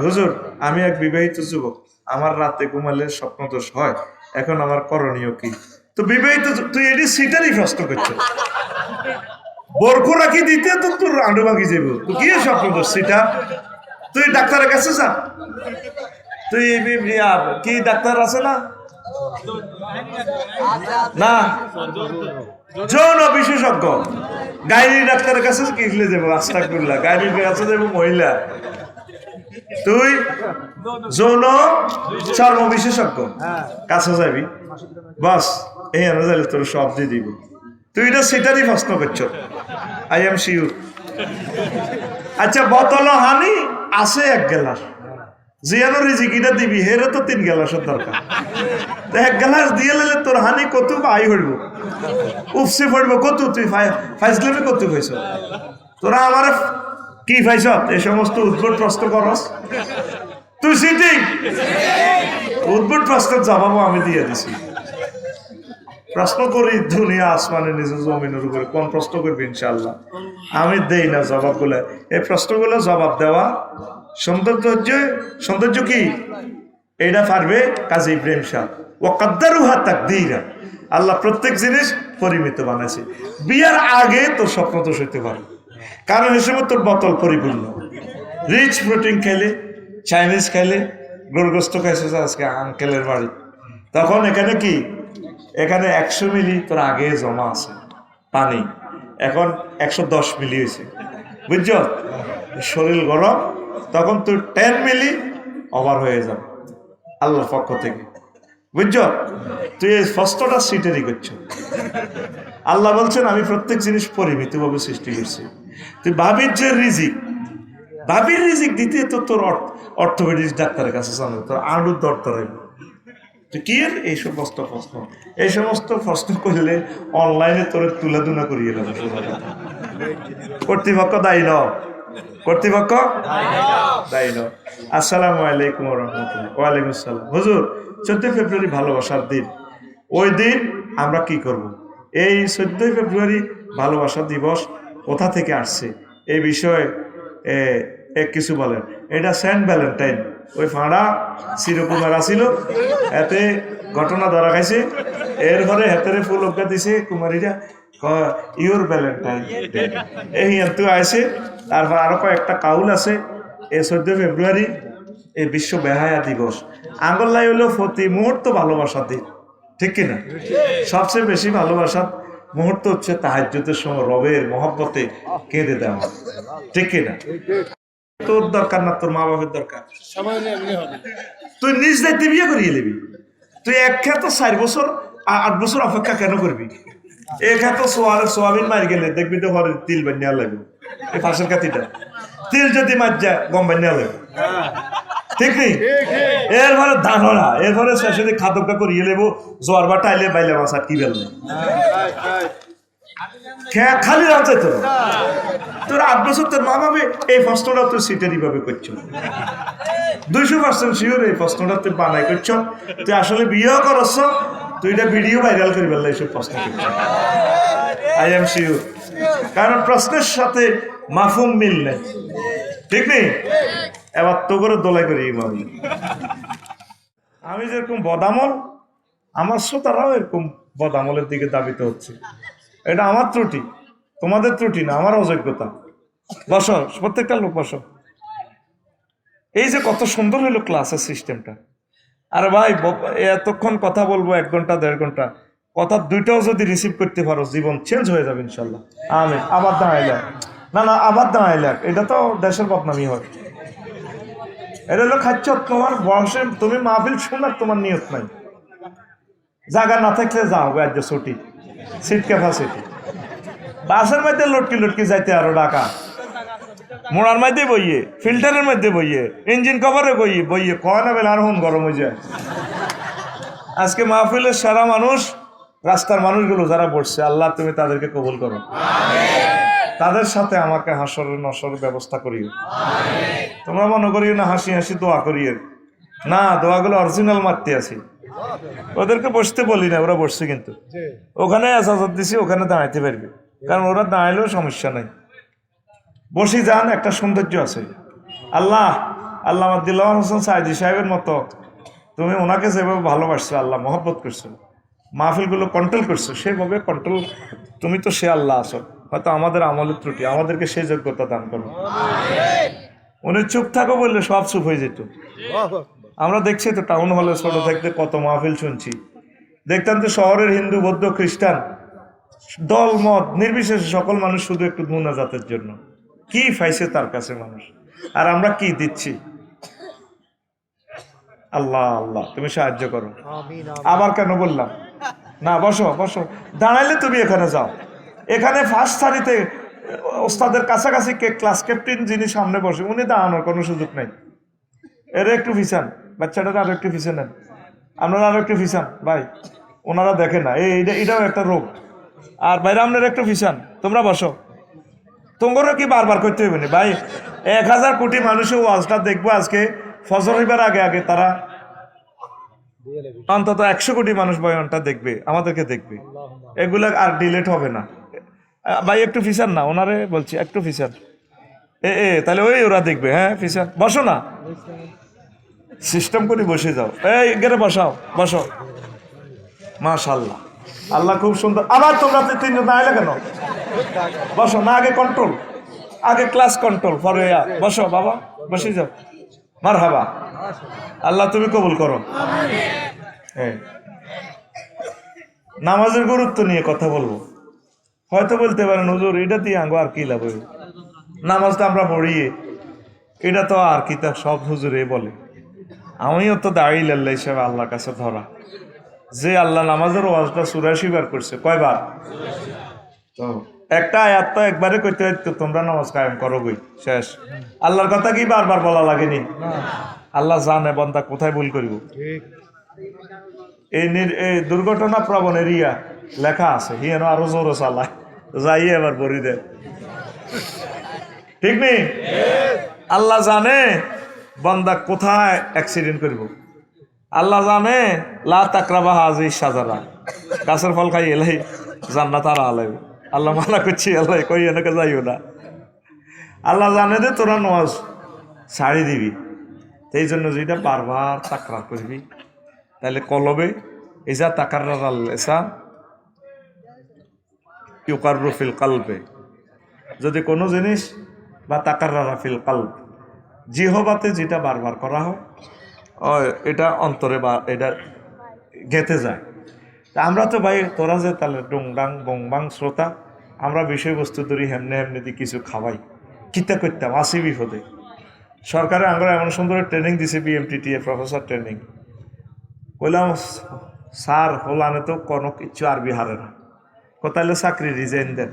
হুজুর আমি এক বিবাহিত যুবক, আমার রাতে ঘুমালে স্বপ্নদোষ হয়, এখন আমার করণীয় কি? তো বিবাহিত তুই এটি সিটারই প্রশ্ন করছো, বরকো রাখি দিতে তো তোর আন্ডু ভাঙি যাইব, তুই কি স্বপ্নদোষ সেটা? তুই ডাক্তারের কাছে যা, তুই কি ডাক্তার আছে না না যৌন বিশেষজ্ঞ গাইনি ডাক্তারের কাছে কি যাবো? আস্তাগফিরুল্লাহ, গাইনির কাছে যাবো মহিলা, তুই যৌন চর্ম বিশেষজ্ঞ কাছে যাবি, বাস এই অনুযায়ী তোর সব দিয়ে দিব। তুই এটা সেটারই প্রশ্ন করছো, আই এম শিওর। আচ্ছা বোতল হানি আছে এক গ্লাস, জিয়ানো রিজিকিটা দিবি, হেরে তো 3 গ্লাসের দরকার, তো 1 গ্লাস দিয়ে নিলে তোর হানি কত আই হইব, উপসে পড়ব কত, তুই ফাইজলামি কত পাইছ? তোরা আমার কি পাইছ? এই সমস্ত উদ্ভট প্রশ্ন করস তুই, সিটিং উদ্ভট প্রশ্নের জবাবও আমি দিয়ে দিছি। প্রশ্ন করি দুনিয়া আসমানে নিজে জমিনের উপরে, কোন প্রশ্ন করবি? ইনশাল্লাহ আমি দেই না জবাবগুলো। এই প্রশ্নগুলো জবাব দেওয়া সৌন্দর্য কি এটা পারবে কাজী ইব্রাহিম শাহ। ও কাদ্দারুহা তাকদীরা, আল্লাহ প্রত্যেক জিনিস পরিমিত বানাইছে। বিয়ার আগে তোর স্বপ্ন দোষ হইতে পারে, কারণ হিসেবে তোর বোতল পরিপূর্ণ, রিচ প্রোটিন খাইলে, চাইনিজ খাইলে, গরুগ্রস্ত খাইছে আজকে আঙ্কেলের বাড়ি, তখন এখানে কি, এখানে 100 মিলি তোর আগে জমা আছে পানি, এখন 110 মিলি হয়েছে, বুঝছ? শরীর গরম, তখন তুই 10 মিলি ওভার হয়ে যাবে আল্লাহর পক্ষ থেকে, বুঝছ? তুই এই প্রশ্নটা সিটেরই করছো। আল্লাহ বলছেন আমি প্রত্যেক জিনিস পরিমিতভাবে সৃষ্টি করছি। তুই ভাবির যে রিজিক, ভাবির রিজিক দিতে তো তোর অর্থোপেডিক ডাক্তারের কাছে জানো, তোর আলুর দরকার হইব। কি এই সমস্ত প্রশ্ন, এই সমস্ত প্রশ্ন করলে অনলাইনে তোর তুলা দুনা করিয়ে নেব। কর্তৃপক্ষ দায়ী নয়, কর্তৃপক্ষ দায়ী নয়। আসসালামু আলাইকুম রহমতুল্লাহ। ওয়ালাইকুম আসসালাম। হুজুর 14 ফেব্রুয়ারি ভালোবাসার দিন, ওই দিন আমরা কি করব? এই 14 ফেব্রুয়ারি ভালোবাসা দিবস কোথা থেকে আসছে এই বিষয়ে কিছু বলেন। এটা সেন্ট ভ্যালেন্টাইন, ওই ফাঁড়া চিরকুমার আসিল, এতে ঘটনা ধরা খাইছে, এরপরে হাতের ফুল অজ্ঞা দিছে কুমারীরা, ইউর ভ্যালেন্টাইন এই তুই আসে। তারপর আরো কয়েকটা কাউল আছে। এই 14 ফেব্রুয়ারি এই বিশ্ব বেহায়া দিবস, আঙ্গল্লাই হলো প্রতি মুহূর্ত ভালোবাসার দিন, ঠিক কিনা? সবচেয়ে বেশি ভালোবাসার মুহূর্ত হচ্ছে তাহাজ্জুদের সময় রবের মহব্বতে কেঁদে দেওয়া, ঠিক কিনা? তোর দরকার না, তোর মা বাপের দরকার, তুই নিজ দায়িত্বে বিয়ে করিয়ে নিবি। তুই এক খেত 4 বছর 8 বছর অপেক্ষা কেন করবি? এক খেত সোয়াবিন মারি গেলে দেখবি তো ঘরে তিল বানিয়ে লাগবে, এই ফাঁসের কাতিটা তিল যদি মার যায় গম বানিয়ে লাগবে, ঠিক নেই? এরপরে ধানরা, এরপরে শেষে খাদকটা করিয়ে নেবো, জ্বর বা টাইলে বাইলে মাছ আর কি বেলবে খালি রাখছে তোর। তোর 8 বছর তোর মা ভাবে এই প্রশ্নটা তুই সিটারি ভাবে করছো, 200% শিওর এই প্রশ্নটা তুই বানাই করছ, তুই আসলে বিয়েও করছ, তুই এটা ভিডিও ভাইরাল করি বললে এইসব প্রশ্ন করছ, আই এম শিওর। কারণ প্রশ্নের সাথে মাফহুম মিল নেই, ঠিক নেই? এবার তো করে দোলাই করি আমি যেরকম বদামল, আমার শ্রোতারাও এরকম বদামলের দিকে দাবিত হচ্ছে। এটা আমার ত্রুটি, তোমাদের ত্রুটি না, আমার অযোগ্যতা। বসো, প্রত্যেকটা লোক বসো। এই যে কত সুন্দর হইলো ক্লাসের সিস্টেমটা। আর ভাই এতক্ষণ কথা বলবো 1 ঘন্টা 1.5 ঘন্টা, কথা 2টাও যদি রিসিভ করতে পারো জীবন চেঞ্জ হয়ে যাবে ইনশাল্লাহ। আমিন। আবার দাঁড়াইলাম না, না আবার দাঁড়াইলাম, এটা তো দেশের বদনামি হয়। এটা হলো খাচ্ছ তোমার বয়সে, তুমি মাহফিল শোনার তোমার নিয়ত নাই, জায়গা না থাকলে যাও আজ ছুটি, সিট ক্যাপাসিটি। বাসের মধ্যে লটকি লটকি যাইতে আরো ডাকা, মোড়ার মধ্যে বইয়ে, ফিল্টারের মধ্যে বইয়ে, ইঞ্জিন কভারে বইয়ে কয় না বেলা আর হোম গরম হয়ে যায়। আজকে মাহফিলের সারা মানুষ, রাস্তার মানুষগুলো যারা বসছে, আল্লাহ তুমি তাদেরকে কবুল করো, তাদের সাথে আমাকে হাসর নসর ব্যবস্থা করিও। তোমরা মনে করিও না হাসি হাসি দোয়া করিও না, দোয়াগুলো অরিজিনাল মারতে আছি। ওদেরকে বসতে বলি না, ওরা বসছে, কিন্তু ওখানে আজাজত দিছি, ওখানে দাঁড়াইতে পারবে, কারণ ওরা দাঁড়াইলেও সমস্যা নাই। বসি যান, একটা সৌন্দর্য আছে। আল্লাহ আল্লামা দিলওয়ার হোসেন সাইদি সাহেবের মতো তুমি ওনাকে যেভাবে ভালোবাসছো, আল্লাহ মহব্বত করছো, মাহফিলগুলো কন্ট্রোল করছো, সেভাবে কন্ট্রোল, তুমি তো সে আল্লাহ আছো, হয়তো আমাদের আমলের ত্রুটি, আমাদেরকে সেই যোগ্যতা দান করো। উনি চুপ থাকো বললে সব চুপ হয়ে যেত। আমরা দেখছি তো টাউন হলে ছোট থাকতে কত মাহফিল শুনছি, দেখতাম তো শহরের হিন্দু বৌদ্ধ খ্রিস্টান দল মত নির্বিশেষে সকল মানুষ শুধু একটু মুনাজাতের জন্য কি পাইছে তার কাছে মানুষ, আর আমরা কি দিচ্ছি। আল্লাহ আল্লাহ তুমি সাহায্য করো। আবার কেন বললাম না, বসো বসো, দাঁড়াইলে তুমি এখানে যাও, এখানে ফার্স্ট সারিতে ওস্তাদের কাছাকাছি ক্লাস ক্যাপ্টেন যিনি সামনে বসে উনি দাঁড়ানোর কোনো সুযোগ নেই। এরা একটু ফিসান, বাচ্চাটারা আরো একটু ফিসে নেন, আপনারা আরো একটু ফিসান ভাই, ওনারা দেখে না, এটাও একটা রোগ। আর ভাইরা আপনারা একটু ফিসান, তোমরা বসো, তোমারও কি বারবার করতে হবে না ভাই, 1000 কোটি মানুষের ওয়াজটা দেখবো আজকে ফজর হইবার আগে আগে, তারা অন্তত 100 কোটি মানুষ বয়ানটা দেখবে, আমাদেরকে দেখবে, এগুলো আর ডিলেট হবে না। ভাই একটু ফিসান না, ওনারে বলছি একটু ফিসান, তাহলে ওরা দেখবে। হ্যাঁ ফিসান, বসো না, সিস্টেম করে বসে যাও, এই গেলে বসাও, বসো। মাশাআল্লাহ, আল্লাহ খুব সুন্দর। আবার তোমরা 3জন না এলে কেন? বসো না, আগে কন্ট্রোল, আগে ক্লাস কন্ট্রোল, পরে বসো বাবা, বসে যাও। মারহাবা, আল্লাহ তুমি কবুল করো। নামাজের গুরুত্ব নিয়ে কথা বলবো। হয়তো বলতে পারেন হুজুর এটা দিয়ে আঙ্গো আর কি লাভ হইব, নামাজটা আমরা পড়িয়ে এটা তো আর কি, তা সব হুজুরে বলে। আমিও তো দাঁড়িয়ে আল্লাহ হিসাবে আল্লাহর কাছে ধরা, যে আল্লাহ নামাজের ওয়াজটা 84 বার করছে, কয়বার? তো একটা আয়াত তো একবারে করতে হইতো, তোমরা নামাজ কায়েম করো বই, শেষ। আল্লাহর কথা কি বারবার বলা লাগেনি? আল্লাহ জানে বান্দা কোথায় ভুল করিব। এই দুর্ঘটনা প্রবণ এরিয়া লেখা আছে, হিয়েন আরো জোরে চালায়, যাই এবার বরি দেয়, ঠিক নেই? আল্লাহ জানে বান্দা কোথায় অ্যাক্সিডেন্ট করব, আল্লাহ জানে লা তাকরাবা হাজি সাজারা, গাছের ফল খাই এলাই জান্নাত আর আলাই, আল্লাহ মানা করছি, আল্লাহ কই এনেকে যাইও না। আল্লাহ জানে যে তোরা নামাজ ছাড়ি দিবি, এই জন্য যেটা বারবার তাকরার করবি, তাহলে কলবে এজা তাকাররার আল্লাহ ইউকাররু ফিল কালবে, যদি কোনো জিনিস বা তাকাররারা ফিল কালব, জিহবাতে যেটা বারবার করা হয় এটা অন্তরে বা এটা গেঁথে যায়। তা আমরা তো ভাই তোরা যে তাহলে ডুংডাং বংবাং শ্রোতা, আমরা বিষয়বস্তু ধরি হেমনে হেমনে দিয়ে কিছু খাওয়াই, কিতা করতাম আসি বিপদে। সরকারে আমরা এমন সুন্দর ট্রেনিং দিছে, BMTTA প্রফেসর ট্রেনিং, বললাম স্যার হলানে তো কোনো কিছু আরবি হারে না, কোথায় চাকরি রিজাইন দেন,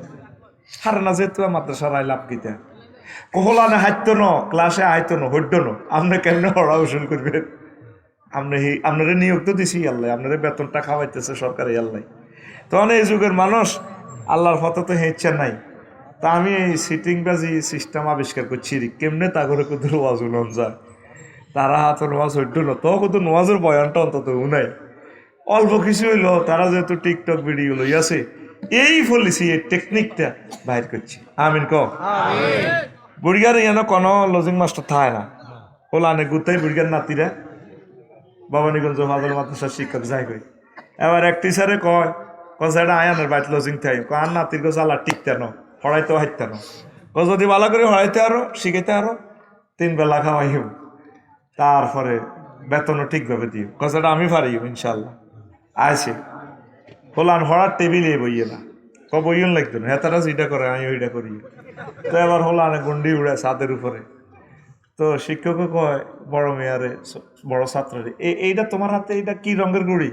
হারে না যেহেতু মাদ্রাসার আই লাভ কিতা, কহলানে হাইতো ন ক্লাসে আইতো ন হইতো ন, আপনি কেমনে হড়া উসুল করবেন? আপনারা নিয়োগ তো দিছি আল্লাহ, আপনারা বেতনটা খাওয়াইতেছে সরকারি আল্লাহ। তখন এই যুগের মানুষ আল্লাহর ফটো তো ইচ্ছা নাই, তা আমি এই সিটিং বাজি সিস্টেম আবিষ্কার করছি, কেমনে তা করে কত নোয়াজ উলন যায়, তারা হাতে নোয়াজ হইত না, তো কত নোয়াজের বয়ানটা অন্তত নাই, অল্প কিছু হইলো, তারা যেহেতু টিকটক ভিডিও লইয়াছে, এই ফলিসি এই টেকনিকটা বাইর করছি। আমিন ক বুড়িয়ার যেন কোনো লজিং মাস্টার থাকে না, ওলানে গুতাই বুড়িয়ার নাতিরা ভবানীগঞ্জ হাজার মাদ্রাসার শিক্ষক যাই কই, এবার এক টিচারে কয় সেটা আয়ানের বাইট লজিং থাই, আর নাতির গো জ্বালা টিকতে ন, হড়াইতেও হাইতে ন, যদি ভালো করে হড়াইতে আরো শিখাইতে আরো 3 বেলা খাওয়াইব, তারপরে বেতনও ঠিকভাবে দিও, সেটা আমি পারি ইনশাল্লাহ। আইসি হোলান হড়ার টেবিলে বইয়ে না, বইন লাগতো না, হেতারা যেটা করে আমি ওইটা করি। তো এবার হোলানে গুন্ডি উড়ে ছাদের উপরে, তো শিক্ষকও কয় বড় মেয়ারে বড় ছাত্ররে, এইটা তোমার হাতে এইটা কি রঙের গুড়ি?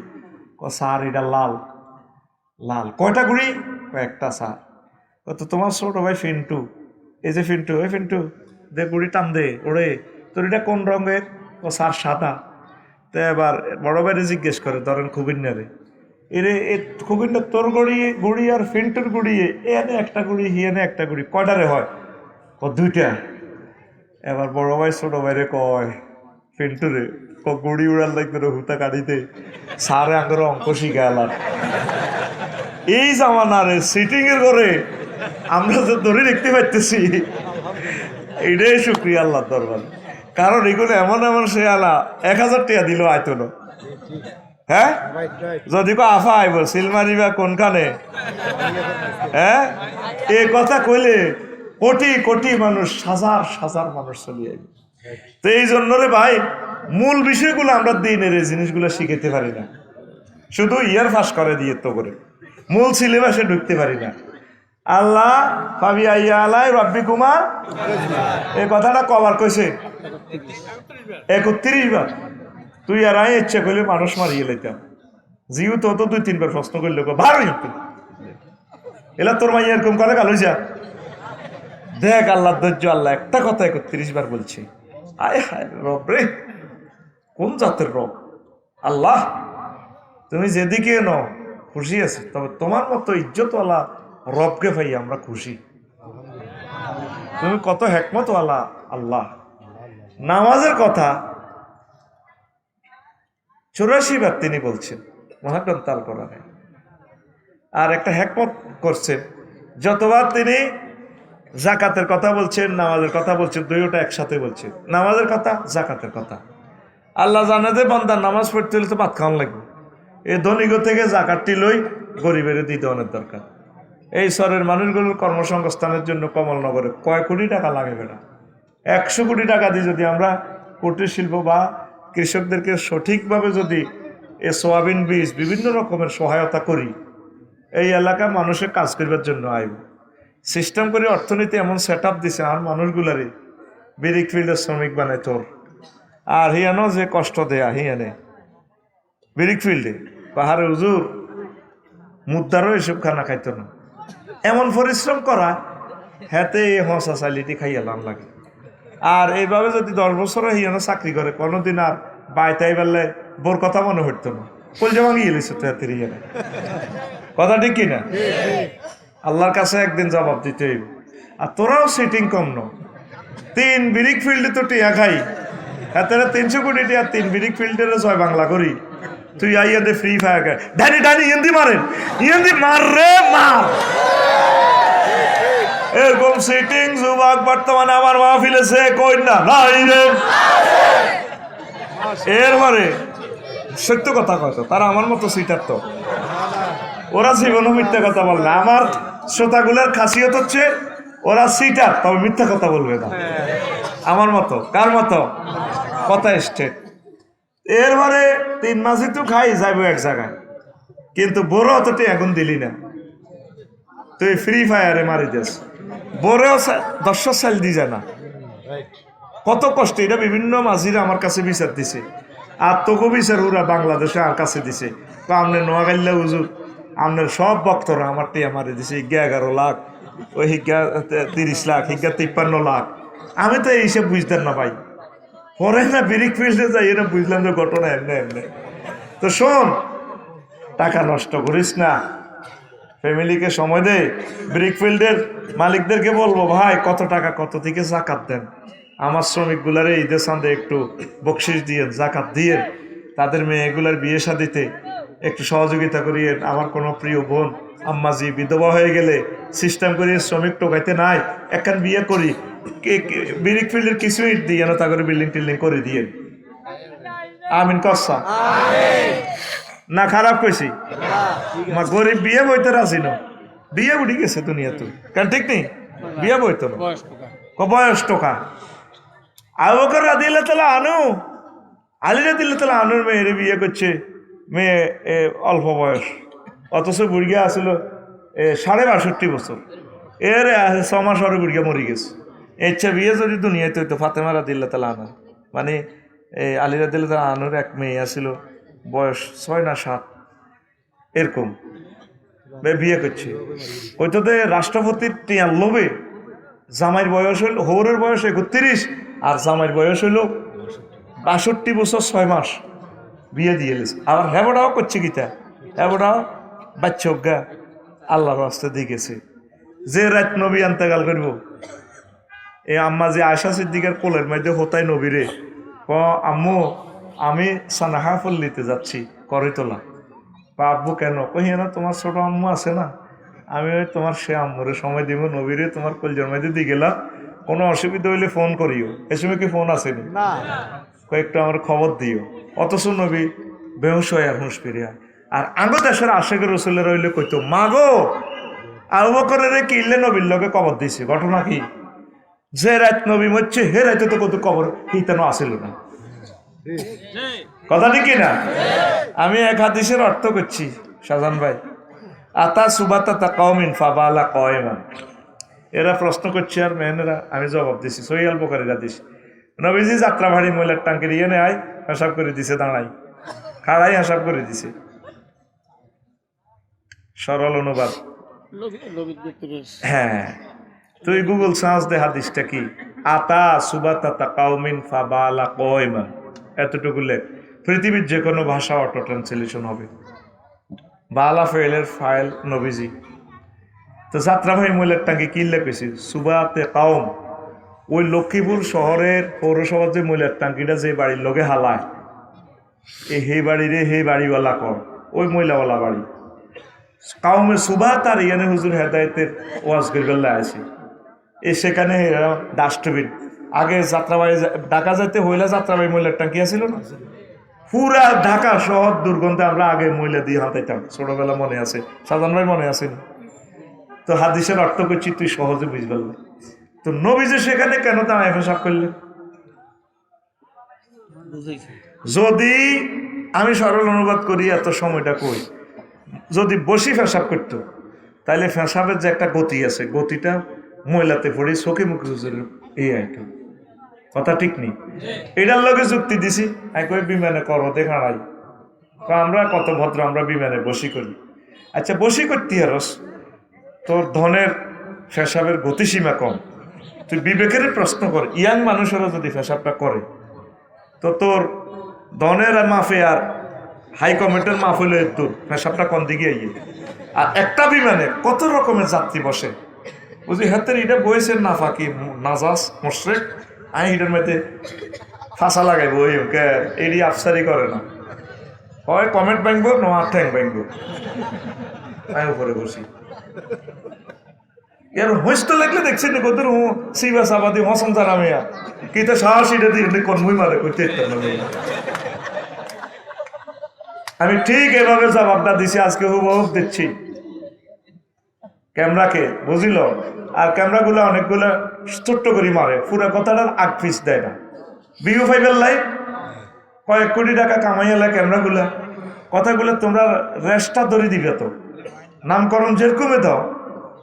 স্যার এটা লাল। লাল কয়টা গুড়ি? একটা। স্যার তো তোমার ছোট ভাই ফিন্টু, এই যে ফিন্টু, ওই ফিন্টু দে গুড়ি টান দে, ওরে তোর এটা কোন রঙের? ও স্যার সাদা। তো এবার বড় ভাইরে জিজ্ঞেস করে, ধরেন খুবিনারে, এরে খুবিনা তোর গুড়ি আর ফিন্টুর গুড়ি, এনে একটা গুড়ি হিয়ানে একটা গুড়ি, কয়টারে হয়? 2টা। এবার বড় ভাই ছোট ভাইরে কয় ফিন্টুরে, গুড়ি উড়ার লাগবে হুতা কাটিতে, সারে আঙ্গর অঙ্ক শিখালাম। এই জামানারে সিটিং এর করে আমরা তো ধরে দেখতে পাইতেছি, এইটাই শুক্রিয়া আল্লাহ দরবার। কারণ এগুলো এমন এমন সে আলা 1000 টাকা দিল আইতো না। হ্যাঁ, যদি কো আফা আইব সিলমারিবা কোনখানে, হ্যাঁ এই কথা কইলে কোটি কোটি মানুষ, হাজার হাজার মানুষ চলে আইব। তো এই জন্য রে ভাই, মূল বিষয়গুলো আমরা দিনের এই জিনিসগুলো শিখাতে পারি না, শুধু ইয়ার ফাঁস করে দিয়ে তো করে মূল সিলেবাসে ঢুকতে পারি না। আল্লাহ পাবি আইয়া আলাই রব্বি কুমার, এই কথাটা কবার কইছে? 31 বার। তুই আর আই ইচ্ছা করলে মানুষ মারিয়ে লাইতাম। জিউ তো 2-3 বার প্রশ্ন করলে ভালো এলা তোর মাই এরকম করে গাল যা দেখ আল্লাহ ধৈর্য। আল্লাহ একটা কথা 31 বার বলছে। আয় হায় রব রে, কোন জাতের রব আল্লাহ! তুমি যেদিকে নাও খুশি আছে, তবে তোমার মতো ইজ্জতওয়ালা রবকে ভাই আমরা খুশি। তুমি কত হেকমতওয়ালা আল্লাহ। নামাজের কথা 84 বার তিনি বলছেন মহাগ্রন্থ আল কোরআনে। আর একটা হেকমত করছেন, যতবার তিনি জাকাতের কথা বলছেন, নামাজের কথা বলছেন, দুইটা একসাথে বলছেন। নামাজের কথা, জাকাতের কথা। আল্লাহ জানে যে বান্দার নামাজ পড়তে হলে তো ভাত খাওয়ান লাগবে। এই ধনীগ থেকে জাকাতটি লই গরিবের দিতে অনেক দরকার। এই শহরের মানুষগুলোর কর্মসংস্থানের জন্য কমলনগরে কয় কোটি টাকা লাগবে না? 100 কোটি টাকা দিয়ে যদি আমরা কুটির শিল্প বা কৃষকদেরকে সঠিকভাবে যদি এ সোয়াবিন বীজ বিভিন্ন রকমের সহায়তা করি, এই এলাকার মানুষের কাজ করবার জন্য আইব সিস্টেম করে অর্থনীতি এমন সেট আপ দিছে। আর মানুষগুলারই বিরিক ফিল্ডের শ্রমিক বানায় তোর, আর হিয়ানো যে কষ্ট দেয়া হিয়ানে বিরিক ফিল্ডে পাহাড়ে হুজুর মুদ্রারও এসব খানা খাইতো না। এমন পরিশ্রম করা হাতে হসা চালিটি খাইয়া লাম লাগে। আর এইভাবে যদি 10 বছরও হিয়ানো চাকরি করে, কোনোদিন আর বাইতাই বেললে বোর কথা মনে হইতো না। কলজা ভাঙিয়ে লিস তো হাতের হিয়ানে, কথা ঠিক কিনা? আল্লাহর কাছে একদিন জবাব দিতে হইব। আর তোরাও সিটিং কম ন, 3 বিরিক ফিল্ডে তো টিয়া খাই, হাতে 300 কোটি টিয়া 3 বিরিক ফিল্ডের জয় বাংলা করি। তুই আইয়া দে ফ্রি ফায়ার ডানি ডানি ইন্দি মারেন, ইন্দি মার রে মার। এরকম সিটিং যুবক বর্তমানে আমার মাহফিলে সে কই না নাই রে। এরপরে সত্য কথা কত, তারা আমার মতো সিটার তো, ওরা জীবনও মিথ্যা কথা বলে না। আমার শ্রোতাগুলোর খাসিয়ত হচ্ছে ওরা সিটার, তবে মিথ্যা কথা বলবে না। আমার মতো কার মতো? কথা স্টেট। এরপরে 3 মাসই তো খাই যাইব এক জায়গায়, কিন্তু বড় অতটি এখন দিলি না, তুই ফ্রি ফায়ারে মারি দিস। বড়েও 10 সাল দি যায় না, কত কষ্ট। এটা বিভিন্ন মাঝিরা আমার কাছে বিচার দিছে, আর তোকে বিচার ওরা বাংলাদেশে আর কাছে দিছে। তো আপনার নোয়াখাইল্লা হুজুর, আপনার সব বক্তরা আমার টিয়া মারি দিছে, হিজ্ঞা 11 লাখ, ওই হিজ্ঞা 30 লাখ, হিজ্ঞা 53 লাখ। আমি তো এইসব বুঝতাম না ভাই, পরে না বিরিক ফিল্ডে যাই এরা বুঝলাম যে ঘটনা এমনি এমনি। তো শোন, টাকা নষ্ট করিস না, ফ্যামিলিকে সময় দে। ব্রিক ফিল্ডের মালিকদেরকে বলবো, ভাই কত টাকা কত থেকে জাকাত দেন, আমার শ্রমিকগুলারে ঈদের চাঁদে একটু বকশিস দিয়ে জাকাত দিয়ে তাদের মেয়েগুলার বিয়ে শাদিতে একটু সহযোগিতা করিয়ে। আমার কোনো প্রিয় বোন আম্মাজি বিধবা হয়ে গেলে সিস্টেম করিয়ে শ্রমিক টোকাইতে নাই, একখান বিয়ে করি, ব্রিক ফিল্ডের কিছু ইট দিয়ে না, তা করে বিল্ডিং টিল্ডিং করে দিয়ে। আমিন কসা না খারাপ কইছি? মা গরিব বিয়ে বইতে রাজি না, বিয়ে উঠি গেছে দুনিয়া তুই কেন, ঠিক নেই? বিয়ে বইতো না, বয়স টোকা। আবু বকর রাদিয়াল্লাহু তাআলা আনহু, আলী রাদিয়াল্লাহু তাআলা আনহুর মেয়ের বিয়ে করছে, মেয়ে অল্প বয়স, অথচ বুড়িয়া আসলো 62.5 বছর। এর 6 মাস পরে বুড়িয়া মরে গেছে। ইচ্ছা বিয়ে যদি দুনিয়াতে হইতো ফাতেমা রাদিয়াল্লাহু তাআলা আনহা, মানে আলী রাদিয়াল্লাহু তাআলা আনহুর এক মেয়ে আসছিল, বয়স 6 না 7 এরকম, বিয়ে করছে। ওই তো রাষ্ট্রপতির টিয়ার লোভে জামাইয়ের বয়স হইল, হৌরের বয়স 31 আর জামাইয়ের বয়স হইল 62 বছর 6 মাস, বিয়ে দিয়ে গেছে। আবার হ্যাবোটাও করছে গীতা, হ্যাবোটাও বাচ্চা অজ্ঞা আল্লাহর রাস্তা দিয়ে গেছে। যে রাত নবী আন্তেকাল করব, এই আম্মা যে আয়সা সিদ্দিকার কোলের মধ্যে হতাই নবীরে আম্মু আমি সানাহা পল্লীতে যাচ্ছি করে তোলা। বা আব্বু কেন? কহি না তোমার ছোট আম্মু আছে না, আমি ওই তোমার সে আম্মুরে সময় দিব, নবীরে তোমার কলজার মধ্যে দিয়ে গেলাম, কোনো অসুবিধা হইলে ফোন করিও। এ সময় কি ফোন আসেনি? কয়েকটা আমার খবর দিও। অথচ নবী বেহুশ হয় আর হুঁশ ফিরিয়া। আর আঙ্গ দেশের আশেখের রসুলের রইলে কইতো মাগো আবু বকরের কিনলে নবীর লগে কবর দিছে। ঘটনা কি? যে রাত নবী মরছে হে রাইতে তো কত কবর হিতানো আসিল না। কথা ঠিক না? আমি এক হাদিসের অর্থ করছি শাহজান ভাই। আতা সুবাতা তা কওমিন ফাবালা কয়মান। এরা প্রশ্ন করছে আর মেহনেরা আমি জবাব দিছি। সহিহ আল বুখারীর হাদিস। নবীজি যাত্রা ভারী ময়লার টাঙ্কির ইয়ে নেয় হিসাব করে দিছে, দাঁড়াই খাড়াই হিসাব করে দিছে। সরল অনুবাদ। হ্যাঁ, তুই গুগল সার্চ দে হাদিসটা কি। আতা সুবাতা তা কওমিন ফাবালা কয়মান, এতটুকু লেখ। পৃথিবীর যে কোনো ভাষা অটো ট্রান্সলেশন হবে। বালা ফেলের ফাইল নবীজি। তো যাত্রা ভাই ময়লার টাঙ্কি কি লেখেছি সুবাতে কাউম। ওই লক্ষ্মীপুর শহরের পৌরসভার যে ময়লার টাঙ্কিটা যে বাড়ির লোকে হালায় হে বাড়িরে হে বাড়িওয়ালা কর, ওই ময়লাওয়ালা বাড়ি কাউমে সুবাত। আর ইয়ানে হুজুর হেদায়েতের ওয়াজ গিরগল্লা আছে সেখানে ডাস্টবিন। আগে যাত্রাবাড়ি ঢাকা যাইতে হইলে যাত্রাবাড়ি ময়লার টাঙ্কি আছিল না? পুরা ঢাকা শহর দুর্গন্ধে আমরা আগে ময়লা দিয়ে হাতাইতাম, ছোটবেলা মনে আছে। সাজান ভাই মনে আছে? তো হাদিসের অর্থ করছি তুই সহজে বুঝবে। তো নবীজি সেখানে কেন দাঁড়ায় পেশাব করলেন? যদি আমি সরল অনুবাদ করি, এত সময়টা কই, যদি বসি পেশাব করতো তাহলে পেশাবের যে একটা গতি আছে, গতিটা ময়লাতে পড়ে চোখে মুখে এই আইটেম। কথা ঠিক নেই? এটার লগে যুক্তি দিছি একই বিমানে করো দেখাড়াই। আমরা কত ভদ্র, আমরা বিমানে বসি করি। আচ্ছা বসি করতে হারস, তোর ধনের পেশাবের গতিসীমা কম। তুই বিবেকের প্রশ্ন কর, ইয়াং মানুষেরা যদি পেশাবটা করে তো তোর ধনের মাফে আর হাই কমেন্টের মাফ হইলে তোর পেশাবটা কোন দিকে আইয়ে। আর একটা বিমানে কত রকমের যাত্রী বসে, বুঝি হাতের এটা বয়েছে না ফাঁকি নাজাস মোশরেক আমি এটার মধ্যে ফাঁসা লাগাইব ওই এটি আফসারি করে না, হয় কমেন্ট ভাঙবো না ঠ্যাং ভাঙবো। আমি উপরে বসি এর হইস্ট লাগলে দেখছি না কত সিবা সাবাদি হসম জানা মেয়া কিন্তু সাহস এটা দিয়ে কর্মই মারে করতে। আমি ঠিক এভাবে জবাবটা দিছি, আজকে হুবহুব দিচ্ছি ক্যামেরাকে, বুঝিল? আর ক্যামেরাগুলো অনেকগুলো ছোট্ট করে মারে, পুরো কথাটার আগ পিস দেয় না। ভিউ ফাইভের লাইভ কয়েক কোটি টাকা কামাইয়ালা ক্যামেরাগুলা, কথাগুলো তোমরা রেস্টটা ধরে দিবে, তো নামকরণ যেরকমই দাও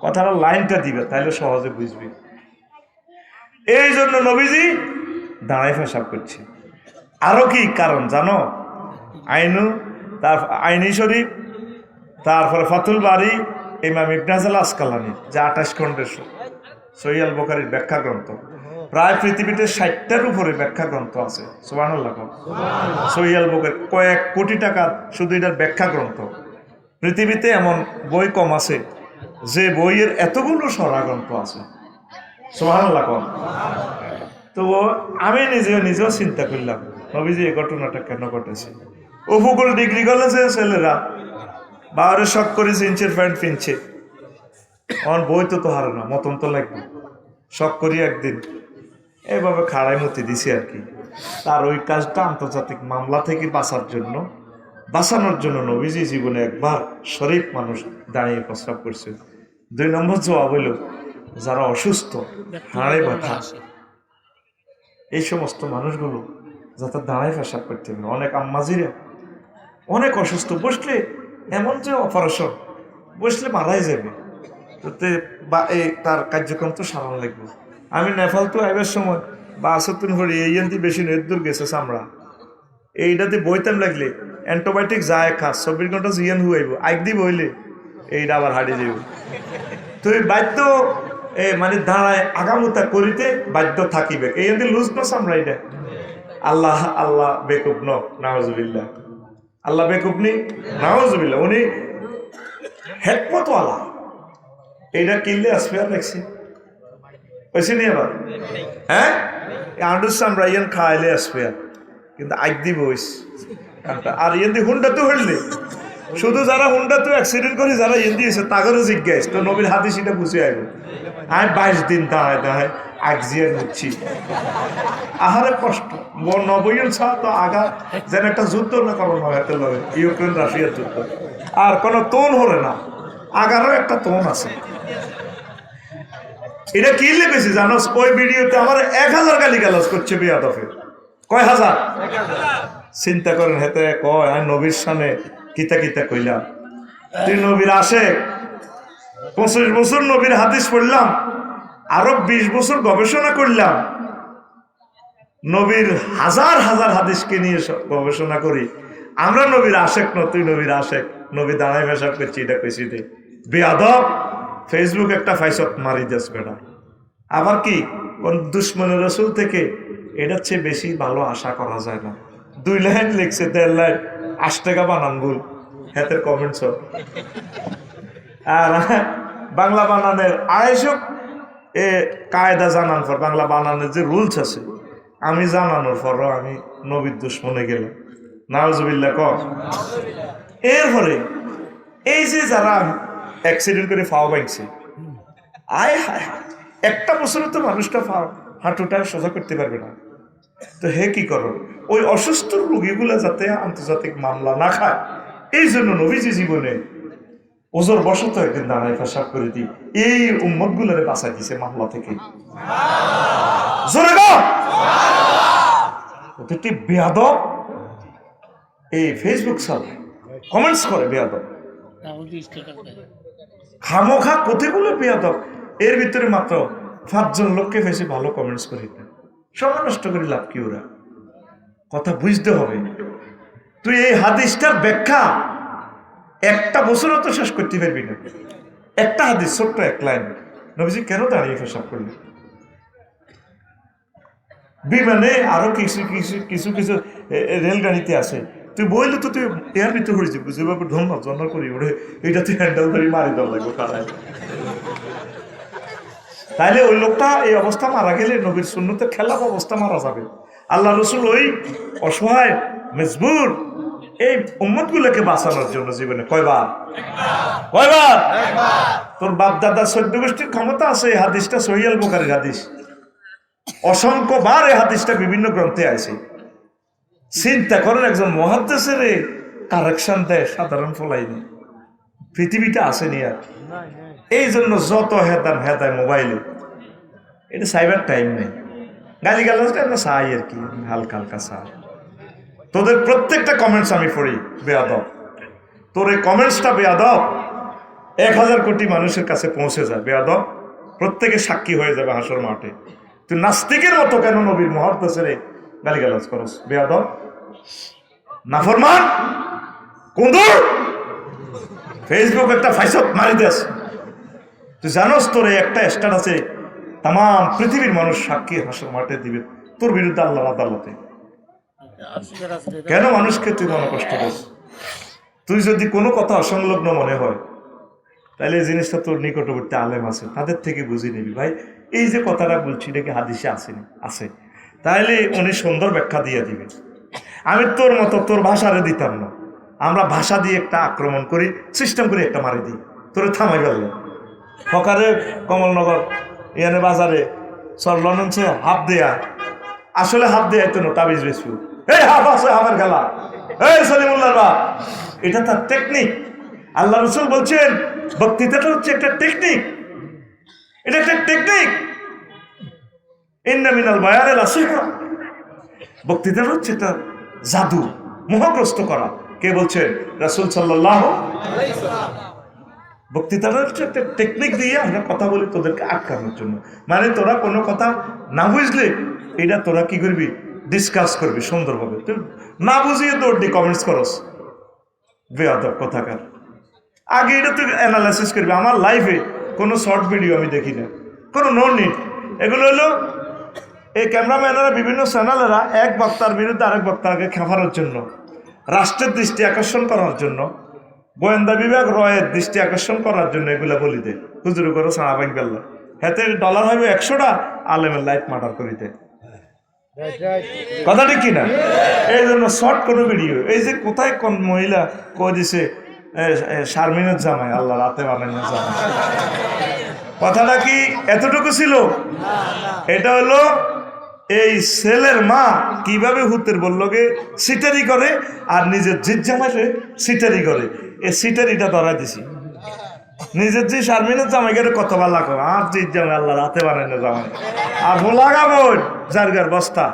কথাটা লাইনটা দিবে, তাইলে সহজে বুঝবি। এই জন্য নবীজি দাঁড়ায় পেশাব করছে। আরো কি কারণ জানো? আইনু, তার আইনি শরীফ, তারপরে ফাতুল বাড়ি, ইমাম ইবনে হাজার আসকালানি, যা 28 খণ্ডের সহিহ আল বুখারীর ব্যাখ্যা গ্রন্থ। প্রায় পৃথিবীতে 60টার উপরে ব্যাখ্যা গ্রন্থ আছে। সুবহানাল্লাহ। সহিহ আল বুখারী কয়েক কোটি টাকা শুধু এটার ব্যাখ্যা গ্রন্থ। পৃথিবীতে এমন বই কম আছে যে বইয়ের এতগুলো সরা গ্রন্থ আছে। সুবহানাল্লাহ। তো আমি নিজেও চিন্তা করলাম নবীজি এই ঘটনাটা কেন ঘটেছে। উপকূল ডিগ্রি কলেজে ছেলেরা বাহারে শখ করে জিন্সের প্যান্ট কিনছে, আমার বই তো হারে না, মতন তো লাগবে। শখ করি একদিন এভাবে খাড়াই মতি দিছি আর কি। তার ওই কাজটা আন্তর্জাতিক মামলা থেকে বাঁচানোর জন্য নবীজি জীবনে একবার শরীফ মানুষ দাঁড়িয়ে প্রস্তাব করছে। 2 নম্বর জবাব হইল যারা অসুস্থ, হাড়ে ব্যথা, এই সমস্ত মানুষগুলো যাতে দাঁড়ায় পেশাব করতে হবে। অনেক আম্মাজিরা অনেক অসুস্থ, বসলে এমন যে অপারেশন, বসলে মারাই যাবে, তার কার্যক্রম তো সারানো লাগবে। আমি নেপাল তো আইবার সময় বা আসতুন হরি এই বেশি দূর গেছে চামড়া, এইটাতে বইতাম লাগলে অ্যান্টিবায়োটিক যায় খাস 24 ঘন্টা জিয়ান হুয়াইব, আগ দি বইলে এইটা আবার হারিয়ে যাইব। তুই বাধ্য মানে দাঁড়ায় আগামতা করিতে বাধ্য থাকিবে, এই লুজ ন চামড়া। এটা আল্লাহ আল্লাহ বেকুব নাউজুবিল্লাহ, আল্লাহ বেকুব নি নাউজুবিল্লাহ, উনি হেকমতওয়ালা। এইটা কিনলে আসবে আর দেখছি ওইসে নি আবার হ্যাঁ আন্ডুর চামড়া ইয়ান খাইলে আসবে আর, কিন্তু আগ দিব আর ইয়ান দি হুন্ডা তো হইলে শুধু যারা হুন্ডা তো অ্যাক্সিডেন্ট করে যারা ইন দিয়েছে তাগরও জিজ্ঞাসা তো নবীর হাদিস এটা বুঝে আইব। আমি 22 দিন দাঁড়ায় আগজিয়ে নিচ্ছি আহারে কষ্ট নবীন ছাড়া তো আগা যেন একটা যুদ্ধ না কারণ হয়তো লড়ে ইউক্রেন রাশিয়ার যুদ্ধ আর কোনো টোন হলে না আগারও একটা টোন আছে এটা কি লিখেছি জানো ওই ভিডিওতে আমার 1000 গালি গালাজ করছে বেয়াদফের কয় হাজার চিন্তা করেন হেতে কয় আমি নবীর সামনে কিতা কিতা কইলাম তুই নবীর আশেক 25 বছর নবীর হাদিস পড়লাম আরো 20 বছর গবেষণা করলাম নবীর হাজার হাজার হাদিসকে নিয়ে গবেষণা করি আমরা নবীর আশেক ন তুই নবীর আশেক নবী দাঁড়াই মেশাব করছি এটা কইছি দে বেয়াদব ফেসবুক একটা ফাইসত মারি যাস বেটা আবার কি কোন দুশ্মনের রাসূল থেকে এটার চেয়ে বেশি ভালো আশা করা যায় না 2 লাইন লিখছে 1.5 লাইন 8 টাকা বানান ভুল হাতের কমেন্টস আর বাংলা বানানের আড়াইশো এ কায়দা জানান পর বাংলা বানানোর যে রুলস আছে আমি জানানোর পরও আমি নবীর দুশ্মনে গেলাম নাউজুবিল্লাহ ক এরপরে এই যে যারা অ্যাক্সিডেন্ট করে ফাও ভাঙছে আয় হায় একটা বছরে তো মানুষটা হাঁটুটা সোজা করতে পারবে না তো হে কি করো ওই অসুস্থ রোগীগুলা যাতে আন্তর্জাতিক মামলা না খায় এই জন্য নবীজি জীবনে ওজোর বসত একদিন দাঁড়ায় পেশাব করে দিই এই উম্মত গুলারে বাঁচাই দিছে মামলা থেকে জোরে গো প্রতিটি বেয়াদব এই ফেসবুক চালায় কমেন্টস করে বেয়াদব খামোখা কতগুলো বেয়াদব এর ভিতরে মাত্র 5 জন লোককে বেশি ভালো কমেন্টস করি না সময় নষ্ট করে লাভ কি ওরা কথা বুঝতে হবে তুই এই হাদিসটার ব্যাখ্যা একটা বছরও তো শেষ করতে পারবি না একটা হাদিস ছোট্ট 1 লাইন নবীজি কেন দাঁড়িয়ে পেশাব করলেন বিমানে আরো কিছু কিছু কিছু কিছু রেলগাড়িতে আছে তুই বললে তো তুই এর ভিতরে হয়েছে বুঝে বাবু ধন্যবাদ জন্ম করি ওরে এইটা তুই হ্যান্ডেল ধরে মারি দেওয়া লাগবে কারায় তাইলে ওই লোকটা এই অবস্থা মারা গেলে নবীর সুন্নতের খেলাফ অবস্থা মারা যাবে আল্লাহ রসুল ওই অসহায় মজবুর এই উম্মত গুলোকে বাঁচানোর জন্য জীবনে কয়বার তোর বাপ দাদার 14 গোষ্ঠীর ক্ষমতা আছে এই হাদিসটা সহিহ আল বুখারীর হাদিস অসংখ্য বার এই হাদিসটা বিভিন্ন গ্রন্থে আছে চিন্তা করেন একজন মুহাদ্দিসের কারেকশন দেয় সাধারণ ফলাইনি পৃথিবীটা আসেনি আর এই জন্য যত হেদায় মোবাইলে এটা সাইবার টাইম নেই গালি গালাজটা আমরা চাই আর কি হালকা হালকা চাই তোদের প্রত্যেকটা কমেন্টস আমি পড়ি বেয়াদব তোর এই কমেন্টসটা বেয়াদব 1000 কোটি মানুষের কাছে পৌঁছে যায় বেয়াদব প্রত্যেকে সাক্ষী হয়ে যাবে হাসর মাঠে তুই নাস্তিকের মতো কেন নবীর মুহাদ্দিসের গালিগালাজ করস বেয়াদব নাফরমান কুন্দুর ফেসবুক একটা ফাইসত মারি দেস তুই জানোস তোর একটা স্ট্যাটাসে তাম পৃথিবীর মানুষ সাক্ষী হাসর মাঠে দিবে তোর বিরুদ্ধে আল্লাহর আদালতে কেন মানুষকে তুই মনে কষ্ট দিস তুই যদি কোনো কথা অসংলগ্ন মনে হয় তাহলে এই জিনিসটা তোর নিকটবর্তী আলেম আছে তাদের থেকে বুঝে নিবি ভাই এই যে কথাটা বলছি এটা কি হাদিসে আসেনি আছে তাহলে উনি সুন্দর ব্যাখ্যা দিয়ে দিবে আমি তোর মতো তোর ভাষারে দিতাম না আমরা ভাষা দিয়ে একটা আক্রমণ করি সিস্টেম করে একটা মারি দিই তোরে থামাই গেল সকালে কমলনগর ইয়ানে বাজারে সরলনছে হাফ দেয়া আসলে হাফ দেয়া তো না তাবিজ বেসু এই হাফ আছে হাফের খেলা এই সলিমুল্লাহর বাপ এটা তার টেকনিক আল্লাহ রসুল বলছেন বক্তৃতাটা হচ্ছে একটা টেকনিক এটা একটা টেকনিক ইন্না মিনাল বায়ানে লাসিহা বক্তৃতাটা হচ্ছে একটা জাদু মোহগ্রস্ত করা কে বলছেন রাসূল সাল্লাল্লাহু আলাইহি ওয়াসাল্লাম বক্তৃতাটা হচ্ছে একটা টেকনিক দিয়ে আমরা কথা বলি তোদেরকে আটকানোর জন্য মানে তোরা কোনো কথা না বুঝলে এটা তোরা কি করবি ডিসকাস করবি সুন্দরভাবে তুই না বুঝিয়ে তোর দি কমেন্টস করস বেয়াদব কথাকার আগে এটা তুই অ্যানালাইসিস করবি আমার লাইফে কোনো শর্ট ভিডিও আমি দেখি না কোনো নো নিড এগুলো হলো এই ক্যামেরাম্যানেরা বিভিন্ন চ্যানেলেরা এক বক্তার বিরুদ্ধে আরেক বক্তাকে খেপানোর জন্য রাষ্ট্রের দৃষ্টি আকর্ষণ করার জন্য গোয়েন্দা বিভাগ রয়ের দৃষ্টি আকর্ষণ করার জন্য এগুলা বলি দে হুজুর করো সাহাবাইক বেল্লা হাতে ডলার হবে 100টা আলেমের লাইফ মার্ডার করিতে কথা ঠিক কিনা এই জন্য শর্ট কোনো ভিডিও এই যে কোথায় কোন মহিলা কয়ে দিছে শারমিনের জামাই আল্লাহ রাতে বানানোর জামাই কথাটা কি এতটুকু ছিল? এটা হলো এই ছেলের মা কিভাবে হুতের বললকে সিটারি করে আর নিজের জিদ জামাইরে সিটারি করে, এই সিটারিটা ধরা দিছি। নিজের যে শারমিনের জামাইকে কত ভালো লাগো, আর জিদ জামাই আল্লাহ রাতে বানায় না জামাই, আর লাগাবো জারগার বস্তা।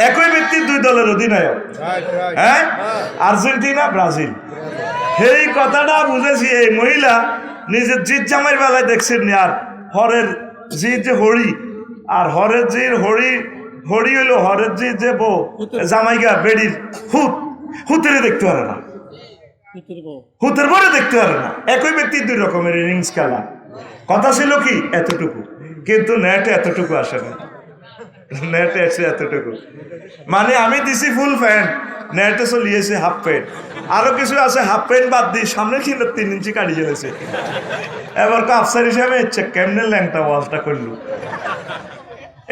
একই ব্যক্তির দুই দলের অধিনায়ক, হ্যাঁ, আর্জেন্টিনা ব্রাজিল। এই কথাটা বুঝেছি, এই মহিলা নিজের জিদ জামাইয়ের বেলায় দেখছেন নি, আর হরের জিদ যে হরি, আর হরের জির হরি, হরি হইলো হরের জিদ যে বউ জামাইগা বেড়ির হুতের দেখতে পারে না, হুতের পরে দেখতে পারে না। একই ব্যক্তির দুই রকমের ইনিংস খেলা। কথা ছিল কি এতটুকু, কিন্তু নেটে এতটুকু আসে না, নেটে এসে এতটুকু। মানে আমি দিছি ফুল প্যান্ট, নেটে চলিয়েছে হাফ প্যান্ট, আরো কিছু আছে হাফ প্যান্ট বাদ দিয়ে সামনে ছিল 3 ইঞ্চি কাটি চলেছে। এবার আফসার হিসাবে ইচ্ছে কেমনে ল্যাংটা ওয়াজটা করলো।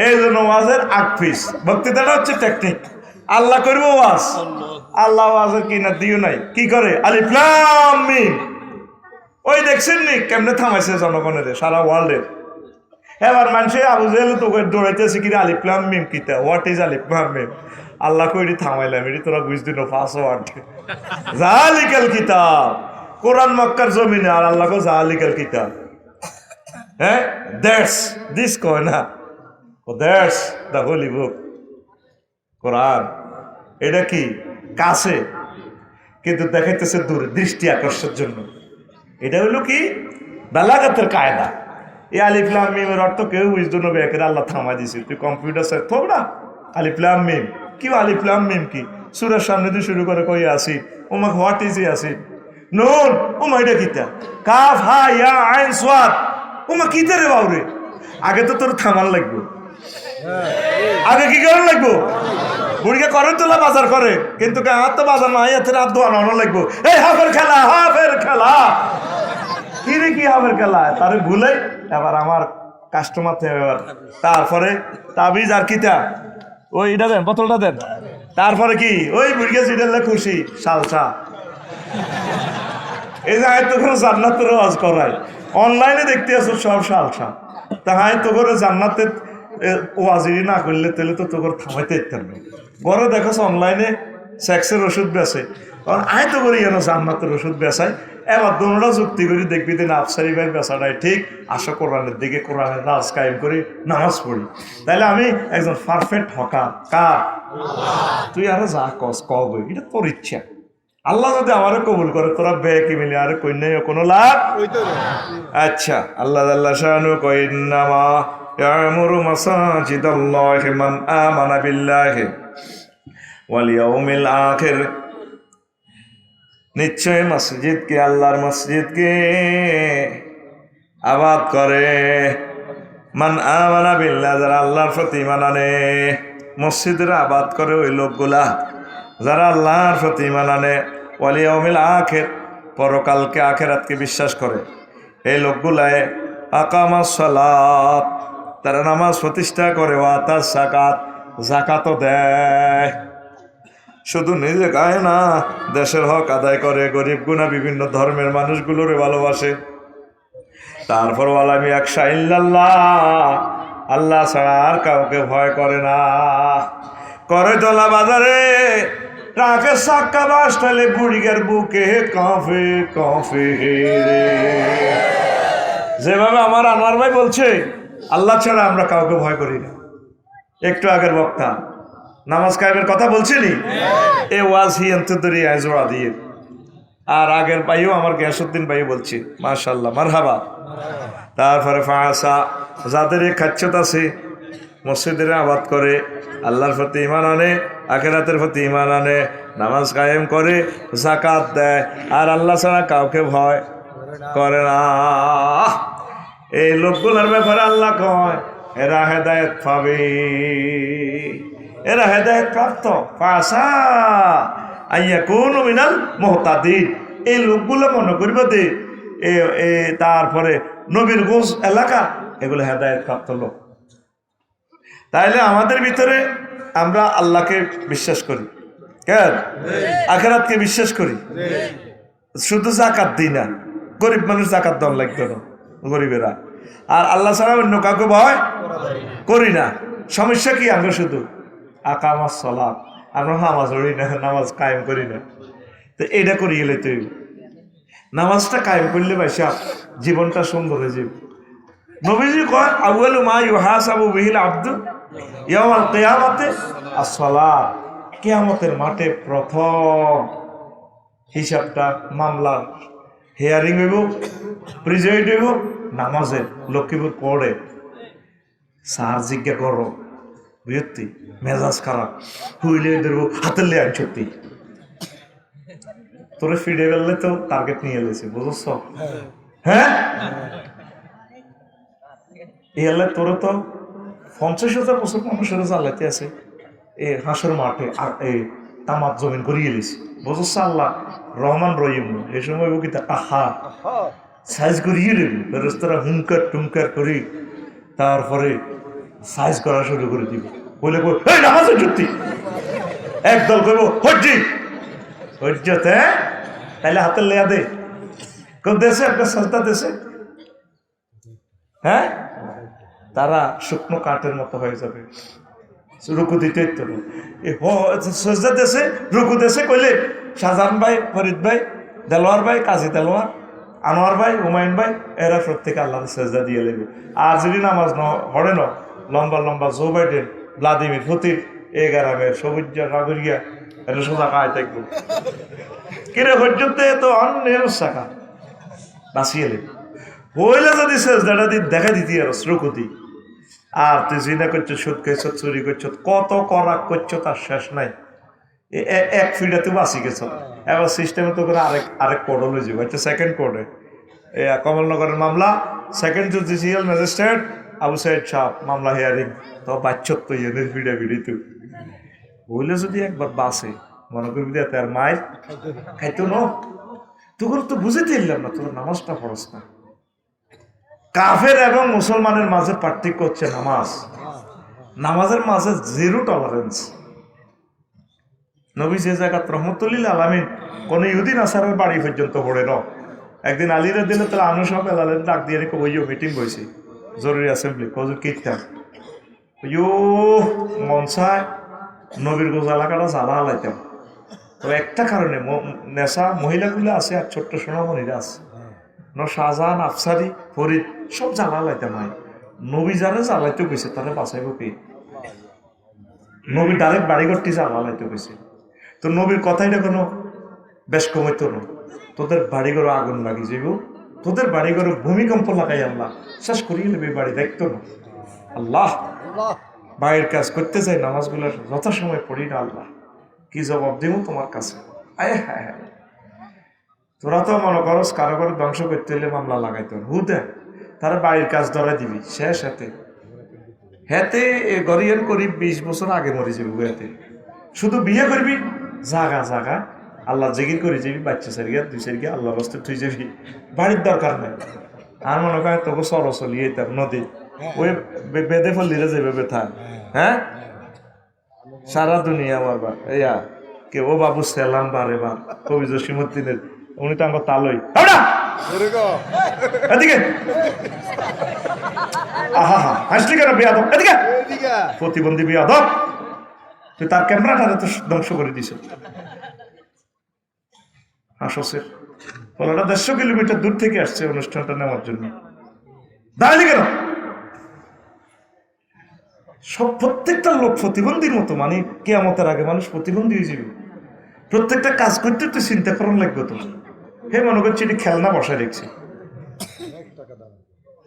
এই জন্য ওয়াজের 8 পিস বক্তৃতাটা হচ্ছে টেকনিক। আল্লাহ করবো ওয়াজ, আল্লাহ ওয়াজের কিনা দিও নাই, কি করে আলিফ লাম মিম। ওই দেখছেন নি কেমনে থামাইছে জনগণের সারা ওয়ার্ল্ডের। এবার মানুষে আবু জেহেল তোকে দৌড়াইতেছে কি আলিফ লাম মিম কিতা, হোয়াট ইজ আলিফ লাম মিম। আল্লাহ কইরি থামাইলাম, এটি তোরা বুঝ দিন পাসওয়ার্ড জালিকাল কিতাব, কোরআন মক্কার জমিনে, আর আল্লাহ কো জালিকাল কিতাব। হ্যাঁ, দ্যাটস দিস কয় না, দ্যাটস দ্য হোলি বুক কোরআন। এটা কি কাছে, কিন্তু দেখাইতেছে দূরে, দৃষ্টি আকর্ষণের জন্য। এটা হলো কি বালাগাতের কায়দা। এই আলিফ লাম মিমের অর্থ কেউ বুঝতো না, বেকের আল্লাহ থামা দিছে। তুই কম্পিউটার সে থোক না আলিফ লাম মিম কি, আলিফ লাম মিম কি, সূরার সামনে দিয়ে শুরু করে কই আসি ওমা হোয়াট ইজ আসি নুন ওমা এটা কিতা, কাফ হা ইয়া আইন সাদ ওমা কিতা রে বাউরে। আগে তো তোর থামান লাগবে, আগে কি করার লাগবো, বুড়িকে করেন তোলা বাজার করে, কিন্তু আমার তো বাজার নাই, এতে হাত ধোয়া নানো লাগবো। এই হাফের খেলা, হাফের খেলা কি রে, কি হাফের খেলা, তারে ভুলে এবার আমার কাস্টমার থেকে এবার। তারপরে তাবিজ আর কিতা, ওই এটা দেন, বোতলটা দেন। তারপরে কি ওই বুড়িকে চিটালে খুশি সালসা। এই যে তো কোনো জান্নাতের ওয়াজ করায়, অনলাইনে দেখতে আসো সব সালসা। তা তো করে জান্নাতের ওয়াজিরি না করলে তাহলে তো তোর থামাইতে ইত্যার নেই। ঘরে দেখোস অনলাইনে সেক্সের ওষুধ বেচে, কারণ আয় তো করি যেন জান্নাতের ওষুধ বেচায়। এবার দোনোটা যুক্তি করি দেখবি দিন আফসারি ভাই বেচাটাই ঠিক, আসো কোরআনের দিকে, কোরআনের রাজ কায়েম করি, নামাজ পড়ি। তাইলে আমি একজন পারফেক্ট হকার কার, তুই আরো যা কস কবই, এটা তোর ইচ্ছা। আল্লাহ যদি আমারও কবুল করে, তোরা বেকি মিলে আর কই নাই কোনো লাভ। আচ্ছা, আল্লাহ আল্লাহ শানু কইন্নামা ইয়ামুরু মাসাজিদাল্লাহি মান আমানা বিল্লাহি ওয়াল ইয়াউমিল আখির। নিশ্চয় মসজিদকে, আল্লাহর মসজিদকে আবাদ করে মান আমানা বিল্লাহ, যারা আল্লাহর প্রতি ঈমান আনে। মসজিদের আবাদ করে ওই লোকগুলা যারা আল্লাহর প্রতি ঈমান আনে, ওয়াল ইয়াউমিল আখির, পরকালকে আখিরাতকে বিশ্বাস করে। এই লোকগুলায় আকামাস সালাত, তারা নামাজ প্রতিষ্ঠা করে, ওয়াতাস যাকাত, যাকাতও দেয়। শুধু নিজে গায় না, দেশের হক আদায় করে, গরিব গুণা বিভিন্ন ধর্মের মানুষগুলোরে ভালোবাসে। তারপর ওয়ালামি একশা ইল্লাল্লাহ, আল্লাহ ছাড়া আর কাউকে ভয় করে না। করে তোলা বাজারে ট্রাকের চাক্কা বাস ঠেলে বুড়িগার বুকে কাঁপে কাঁপে রে। যেভাবে আমার আনোয়ার ভাই বলছে, আল্লাহ ছাড়া আমরা কাউকে ভয় করি না। একটু আগের বক্তা নামাজ কায়েমের কথা বলছিনি, এ ওয়াজ হি অন্তরি আজরা দিয়ে। আর আগের ভাইও আমার গিয়াসউদ্দিন ভাই বলছি, মাশাআল্লাহ মারহাবা। তারপরে ফাঁসা, যাদের এই খাচ্ছত আছে, মসজিদের আবাদ করে, আল্লাহর প্রতি ঈমান আনে, আখিরাতের প্রতি ঈমান আনে, নামাজ কায়েম করে, যাকাত দেয়, আর আল্লাহ ছাড়া কাউকে ভয় করে না। এই লোকগুলোর ব্যাপারে আল্লাহ কয় এরা হেদায়েত পাবে, এরা হেদায়েত প্রাপ্ত। ফাসা আইয়াকুনু মিনাল মুহতাদিন। এই লোকগুলো মনে করবে দে তারপরে নবীর গোস এলাকা, এগুলো হেদায়েত প্রাপ্ত লোক। তাইলে আমাদের ভিতরে আমরা আল্লাহকে বিশ্বাস করি, কেন আখিরাতকে বিশ্বাস করি, শুধু যাকাত দিই না। গরিব মানুষ যাকাত দেওয়ার লাগতো না, গরিবেরা। আর আল্লাহ ছাড়া অন্য কাউকে ভয় করি না। সমস্যা কি? আমরা শুধু আকামাস সালাত, আমরা নামাজ পড়ি না, নামাজ কায়েম করি না। তো এটা করি গেলে তুই নামাজটা কায়েম করলে ভাইসা জীবনটা সুন্দর হয়ে যাবে। নবীজি কয় আউয়ালু মা ইউহাসাবু বিহিল আবদু ইয়াউমাল কিয়ামাতে আস-সালাত। কিয়ামতের মাঠে প্রথম হিসাবটা মামলার হিয়ারিং হইব, প্রিজাইড হইব নামাজের। লক্ষ্মীপুর পড়ে স্যার জিজ্ঞা করো বৃত্তি মেজাজ খারাপ হুইলে ধরবো হাতের লে সত্যি তোরে ফিরে গেলে তো টার্গেট নিয়ে এলেছে, বুঝছ? হ্যাঁ, এলে তোরে তো 50,000 বছর মানুষের জ্বালাতে আছে এ হাঁসের মাঠে আর এই তামাত জমিন করিয়ে এলিস, বুঝছ? আল্লাহ রহমান রহিম এই সময় বকিতা আহা সাইজ করিয়ে দেবি ফেরেশতারা হুঙ্কার টুঙ্কার করি, তারপরে সাইজ করা শুরু করে দিব। বলে এই নামাজের যুক্তি একদল কইব হজ্জি হজ্জতে, তাইলে হাতের লেয়া দে কেউ দেশে একটা সস্তা দেশে, হ্যাঁ তারা শুকনো কাঠের মতো হয়ে যাবে। রুকু দিতে সজদা দেশে রুকু দেশে কইলে শাহজাহান ভাই, ফরিদ ভাই, দেলোয়ার ভাই, কাজী দেলোয়ার, আনোয়ার ভাই, হুমায়ুন ভাই এরা প্রত্যেকে আল্লাহ সজদা দিয়ে লেবে। আর যদি নামাজ হরে ন লম্বা লম্বা জো বাইডেন, ভ্লাদিমির পুতিন এই গ্রামের সবুজ নাগরিয়া এটা সোজা খায় থাকবো কিরে হজ্জতে তো অন্যের শাখা বাঁচিয়ে লেবে। হইলে যদি সজদাটা দিয়ে দেখা দিতি আর রুকুতি, আর তুই জিনা করছো, সুদ খাইছ, চুরি করছো, কত করাক করছো তার শেষ নাই। এক ফিডে তুই বাঁচি গেছ, এবার সিস্টেমে তো করে আরেক কোর্টও লই যাবো। একটা সেকেন্ড কোর্টে কমলনগরের মামলা, second judicial magistrate Abu Saeed সাহেব মামলা হিয়ারিং, তো বাচ্চত তো ইয়েদের ফিডে ফিডি তুই হইলে যদি একবার বাসে মনে করবি দিয়ে তার মায়ের খাইতো ন, তোর তো বুঝেতে এলাম না তোর নামাজটা ফরজ না। কাফের এবং মুসলমানের মাঝে পার্থক্য হচ্ছে নামাজ। নামাজের মাঝে জিরো টলারেন্স। নবী যে জায়গা রহমতুল্লিল আলামিন কোন ইহুদি নাসারের বাড়ি পর্যন্ত পড়ে ন। একদিন আলীরা দিলে তাহলে আনুস বেলালের ডাক দিয়ে রেখে বইও মিটিং বইছি জরুরি অ্যাসেম্বলি কজুর কীর্তান মনসায় নবীর গোজা এলাকাটা জ্বালা হালাইতাম। তো একটা কারণে নেশা মহিলাগুলো আছে আর ছোট্ট সোনামণিরা আছে, শাহজাহান, আফসারি, ফরিদ সব জ্বালা লাইতে নাই। নবী যারা জ্বালাইতে গেছে তারা বাঁচাইব কে? নবী ডাইরেক্ট বাড়িঘরটি জ্বালা লাইতে গেছে। তো নবীর কথাইটা কোনো বেশ কমাইতো না, তোদের বাড়িঘর আগুন লাগি যাইব, তোদের বাড়িঘর ভূমিকম্প লাগাই আল্লাহ শেষ করিয়ে নেবে, বাড়ি দেখতো না। আল্লাহ বাইরের কাজ করতে চাই, নামাজগুলো যথাসময় পড়ি না, আল্লাহ কি জবাব দিব তোমার কাছে? আয় হ্যাঁ হ্যাঁ, তোরা তো মনে করস কারো করে ধ্বংস করতে হলে মামলা লাগাইতো হুদে, তারা বাড়ির কাজ ধরাই দিবি শেষ। হেতে গরিয়ান করি 20 বছর আগে মরে যাবি। হেতে শুধু বিয়ে করবি, জাগা জাগা আল্লাহ জিকির করে যাবি, বাচ্চা সারিয়া 2 সারিয়া আল্লাহ রাস্তায় তুই যাবি, বাড়ির দরকার নাই। আর মনে করেন তোকে সরসলি যেতাম নদী, ওই বেঁধে ফেললিরা যাবে বেথা, হ্যাঁ সারা দুনিয়া আমার বা ইয়া কে ও বাবু সেলাম বারে বার কবি জসিমুদ্দিনের, উনি তো আমার তালই এদিকে আহা হা হাসলি কেন বিয়াদব, এদিকে প্রতিবন্ধী বিয়াদব, তুই তার ক্যামেরাটা তো ধ্বংস করে দিস। হাসছে ওরা 150 কিলোমিটার দূর থেকে আসছে অনুষ্ঠানটা নেওয়ার জন্য, দাঁড়ালি কেন? সব প্রত্যেকটা লোক প্রতিবন্ধীর মতো, মানে কিয়ামতের আগে মানুষ প্রতিবন্ধী হয়ে যাবে। প্রত্যেকটা কাজ করতে তো চিন্তা করার লাগবে তো। হে মনে করছি এটি খেলনা বসায় দেখছে,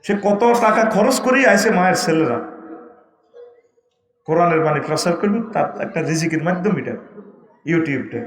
সে কত টাকা খরচ করেই আইসে মায়ের ছেলেরা কোরআনের বাণী প্রচার করবে, তার একটা রিজিকের মাধ্যম এটা ইউটিউবটা।